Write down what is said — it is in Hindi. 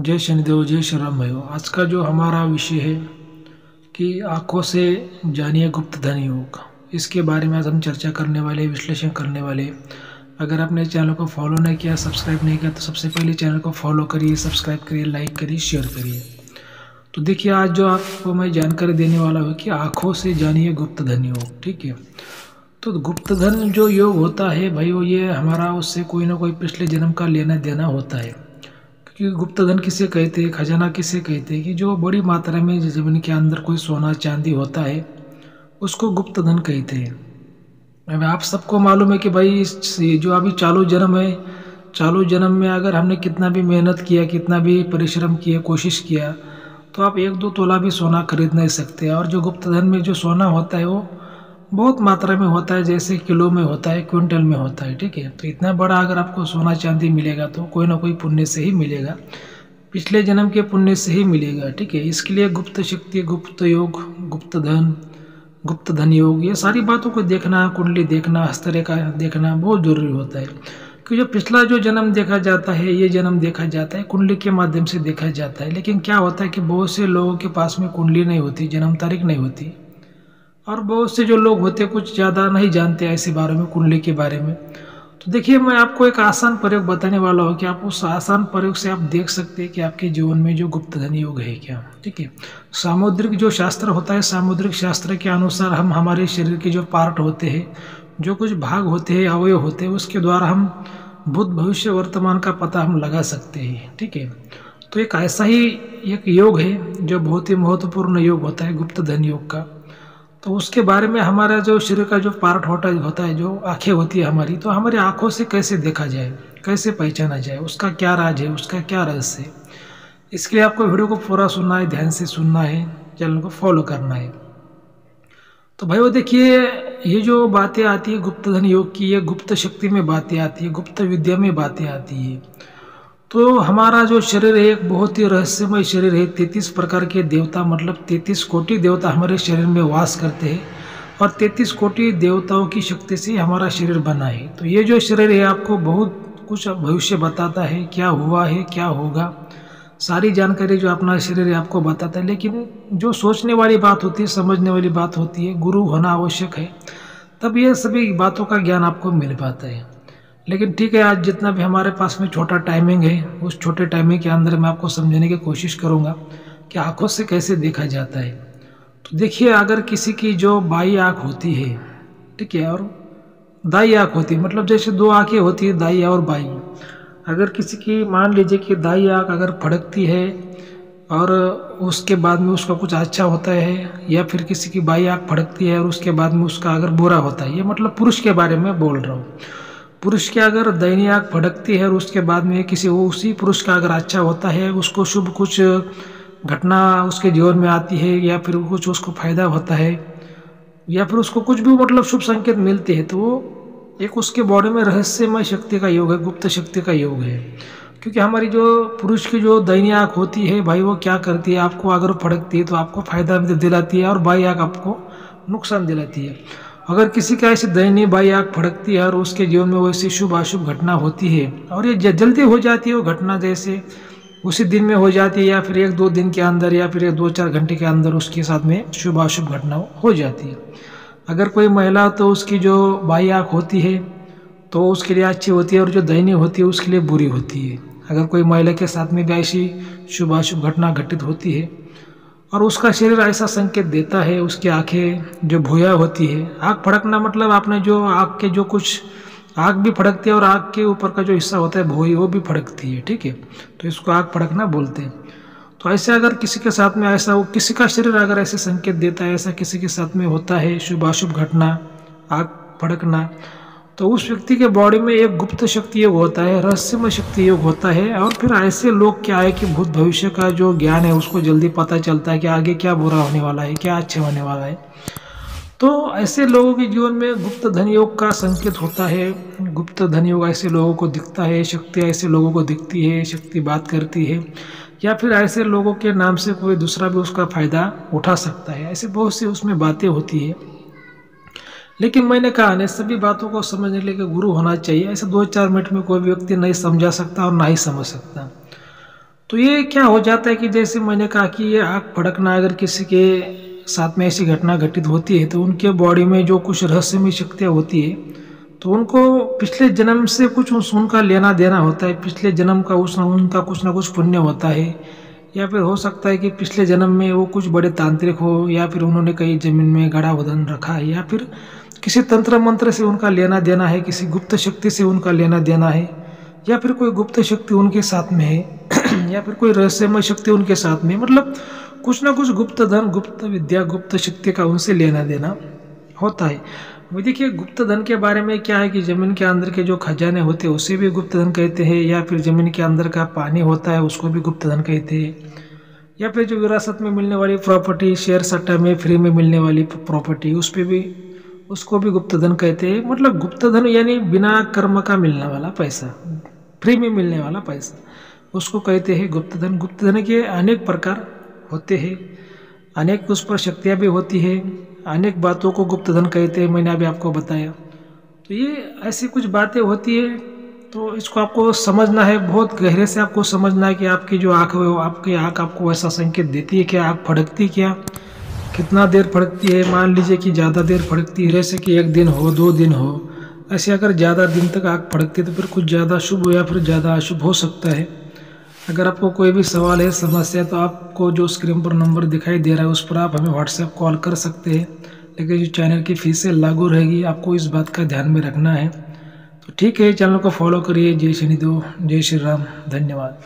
जय शनिदेव, जय श्री राम भाइयों। आज का जो हमारा विषय है कि आँखों से जानिए गुप्त धन योग, इसके बारे में आज हम चर्चा करने वाले, विश्लेषण करने वाले। अगर आपने चैनल को फॉलो नहीं किया, सब्सक्राइब नहीं किया, तो सबसे पहले चैनल को फॉलो करिए, सब्सक्राइब करिए, लाइक करिए, शेयर करिए। तो देखिए, आज जो आपको मैं जानकारी देने वाला हूँ कि आँखों से जानिए गुप्त धन योग। ठीक है, तो गुप्त धन जो योग होता है भाइयों, ये हमारा उससे कोई ना कोई पिछले जन्म का लेना देना होता है। क्योंकि गुप्त धन किसे कहते हैं, खजाना किसे कहते हैं, कि जो बड़ी मात्रा में जमीन के अंदर कोई सोना चांदी होता है उसको गुप्त धन कहते हैं। अब आप सबको मालूम है कि भाई जो अभी चालू जन्म है, चालू जन्म में अगर हमने कितना भी मेहनत किया, कितना भी परिश्रम किया, कोशिश किया, तो आप 1-2 तोला भी सोना खरीद नहीं सकते। और जो गुप्त धन में जो सोना होता है वो बहुत मात्रा में होता है, जैसे किलो में होता है, क्विंटल में होता है। ठीक है, तो इतना बड़ा अगर आपको सोना चांदी मिलेगा तो कोई ना कोई पुण्य से ही मिलेगा, पिछले जन्म के पुण्य से ही मिलेगा। ठीक है, इसके लिए गुप्त शक्ति, गुप्त योग, गुप्त धन योग, ये सारी बातों को देखना, कुंडली देखना, हस्तरेखा देखना बहुत जरूरी होता है। क्योंकि जो पिछला जो जन्म देखा जाता है, ये जन्म देखा जाता है कुंडली के माध्यम से देखा जाता है। लेकिन क्या होता है कि बहुत से लोगों के पास में कुंडली नहीं होती, जन्म तारीख नहीं होती, और बहुत से जो लोग होते कुछ ज़्यादा नहीं जानते ऐसे बारे में, कुंडली के बारे में। तो देखिए, मैं आपको एक आसान प्रयोग बताने वाला हूँ कि आप उस आसान प्रयोग से आप देख सकते हैं कि आपके जीवन में जो गुप्त धन योग है क्या। ठीक है, सामुद्रिक जो शास्त्र होता है, सामुद्रिक शास्त्र के अनुसार हम हमारे शरीर के जो पार्ट होते हैं, जो कुछ भाग होते हैं, अवयव होते हैं, उसके द्वारा हम भूत भविष्य वर्तमान का पता हम लगा सकते हैं। ठीक है, तो एक ऐसा ही एक योग है जो बहुत ही महत्वपूर्ण योग होता है, गुप्त धन योग का। तो उसके बारे में हमारा जो शरीर का जो पार्ट होता है, जो आँखें होती है हमारी, तो हमारी आँखों से कैसे देखा जाए, कैसे पहचाना जाए, उसका क्या राज है, उसका क्या रहस्य है। इसके लिए आपको वीडियो को पूरा सुनना है, ध्यान से सुनना है, चैनल को फॉलो करना है। तो भाई वो देखिए, ये जो बातें आती है गुप्त धन योग की, ये गुप्त शक्ति में बातें आती है, गुप्त विद्या में बातें आती है। तो हमारा जो शरीर है एक बहुत ही रहस्यमय शरीर है। 33 प्रकार के देवता, मतलब 33 कोटि देवता हमारे शरीर में वास करते हैं, और 33 कोटि देवताओं की शक्ति से हमारा शरीर बना है। तो ये जो शरीर है आपको बहुत कुछ भविष्य बताता है, क्या हुआ है, क्या होगा, सारी जानकारी जो अपना शरीर है आपको बताता है। लेकिन जो सोचने वाली बात होती है, समझने वाली बात होती है, गुरु होना आवश्यक है, तब ये सभी बातों का ज्ञान आपको मिल पाता है। लेकिन ठीक है, आज जितना भी हमारे पास में छोटा टाइमिंग है, उस छोटे टाइमिंग के अंदर मैं आपको समझने की कोशिश करूंगा कि आंखों से कैसे देखा जाता है। तो देखिए, अगर किसी की जो बाई आँख होती है, ठीक है, और दाई आँख होती है, मतलब जैसे 2 आँखें होती है, दाई और बाई। अगर किसी की मान लीजिए कि दाई आँख अगर फड़कती है और उसके बाद में उसका कुछ अच्छा होता है, या फिर किसी की बाई आँख फड़कती है और उसके बाद में उसका अगर बुरा होता है, ये मतलब पुरुष के बारे में बोल रहा हूँ। पुरुष की अगर दाहिनी आँख फड़कती है और उसके बाद में किसी उसी पुरुष का अगर अच्छा होता है, उसको शुभ कुछ घटना उसके जीवन में आती है, या फिर कुछ उसको फायदा होता है, या फिर उसको कुछ भी मतलब शुभ संकेत मिलते हैं, तो वो एक उसके बॉडी में रहस्यमय शक्ति का योग है, गुप्त शक्ति का योग है। क्योंकि हमारी जो पुरुष की जो दाहिनी आँख होती है भाई, वो क्या करती है, आपको अगर फड़कती है तो आपको फायदा दिलाती है, और बाई आँख आपको नुकसान दिलाती है। अगर किसी का ऐसे दाहिनी बाई आँख फड़कती है और उसके जीवन में वैसी शुभ अशुभ घटना होती है, और ये जल्दी हो जाती है वो घटना, जैसे उसी दिन में हो जाती है, या फिर 1-2 दिन के अंदर, या फिर 2-4 घंटे के अंदर उसके साथ में शुभ अशुभ घटना हो जाती है। अगर कोई महिला, तो उसकी जो बाई आँख होती है तो उसके लिए अच्छी होती है, और जो दाहिनी होती है उसके लिए बुरी होती है। अगर कोई महिला के साथ में भी ऐसी शुभ अशुभ घटना घटित होती है और उसका शरीर ऐसा संकेत देता है, उसकी आंखें जो भूया होती है, आँख फड़कना मतलब आपने जो आँख के जो कुछ, आँख भी फड़कती है और आँख के ऊपर का जो हिस्सा होता है भूई, वो भी फड़कती है। ठीक है, तो इसको आँख फड़कना बोलते हैं। तो ऐसे अगर किसी के साथ में ऐसा, वो किसी का शरीर अगर ऐसे संकेत देता है, ऐसा किसी के साथ में होता है शुभ अशुभ घटना, आँख फड़कना, तो उस व्यक्ति के बॉडी में एक गुप्त शक्ति योग होता है, रहस्यमय शक्ति योग होता है। और फिर ऐसे लोग क्या है कि भूत भविष्य का जो ज्ञान है उसको जल्दी पता चलता है कि आगे क्या बुरा होने वाला है, क्या अच्छा होने वाला है। तो ऐसे लोगों के जीवन में गुप्त धन योग का संकेत होता है। गुप्त धन योग ऐसे लोगों को दिखता है, शक्ति ऐसे लोगों को दिखती है, शक्ति बात करती है, या फिर ऐसे लोगों के नाम से कोई दूसरा भी उसका फायदा उठा सकता है। ऐसे बहुत सी उसमें बातें होती है। लेकिन मैंने कहा ना, सभी बातों को समझने के लिए गुरु होना चाहिए। ऐसे 2-4 मिनट में कोई व्यक्ति नहीं समझा सकता और ना ही समझ सकता। तो ये क्या हो जाता है कि जैसे मैंने कहा कि ये आग भड़कना अगर किसी के साथ में ऐसी घटना घटित होती है तो उनके बॉडी में जो कुछ रहस्यमय शक्तियाँ होती है तो उनको पिछले जन्म से कुछ उनका लेना देना होता है। पिछले जन्म का उनका कुछ ना कुछ पुण्य होता है, या फिर हो सकता है कि पिछले जन्म में वो कुछ बड़े तांत्रिक हो, या फिर उन्होंने कहीं जमीन में गड़ा वधन रखा है, या फिर किसी तंत्र मंत्र से उनका लेना देना है, किसी गुप्त शक्ति से उनका लेना देना है, या फिर कोई गुप्त शक्ति उनके साथ में है या फिर कोई रहस्यमय शक्ति उनके साथ में, मतलब कुछ ना कुछ गुप्त धन, गुप्त विद्या, गुप्त शक्ति का उनसे लेना देना होता है। वो देखिए गुप्त धन के बारे में क्या है कि जमीन के अंदर के जो खजाने होते हैं उसे भी गुप्त धन कहते हैं, या फिर जमीन के अंदर का पानी होता है उसको भी गुप्त धन कहते हैं, या फिर जो विरासत में मिलने वाली प्रॉपर्टी, शेयर सट्टा में फ्री में मिलने वाली प्रॉपर्टी, उस पर भी उसको भी गुप्त धन कहते हैं। मतलब गुप्त धन यानी बिना कर्म का मिलने वाला पैसा, फ्री में मिलने वाला पैसा, उसको कहते हैं गुप्त धन। गुप्त धन के अनेक प्रकार होते हैं, अनेक उस पर शक्तियाँ भी होती है, अनेक बातों को गुप्त धन कहते हैं, मैंने अभी आपको बताया। तो ये ऐसी कुछ बातें होती है, तो इसको आपको समझना है, बहुत गहरे से आपको समझना है कि आपकी जो आँख है वो आपकी आँख आपको ऐसा संकेत देती है कि आँख फड़कती क्या, कितना देर फड़कती है। मान लीजिए कि ज़्यादा देर फड़कती है, जैसे कि 1 दिन हो 2 दिन हो, ऐसे अगर ज़्यादा दिन तक आँख फड़कती है तो फिर कुछ ज़्यादा शुभ हो या फिर ज़्यादा अशुभ हो सकता है। अगर आपको कोई भी सवाल है, समस्या, तो आपको जो स्क्रीन पर नंबर दिखाई दे रहा है उस पर आप हमें व्हाट्सएप कॉल कर सकते हैं, लेकिन जो चैनल की फीसें लागू रहेगी, आपको इस बात का ध्यान में रखना है। तो ठीक है, चैनल को फॉलो करिए। जय शनिदेव, जय श्री राम, धन्यवाद।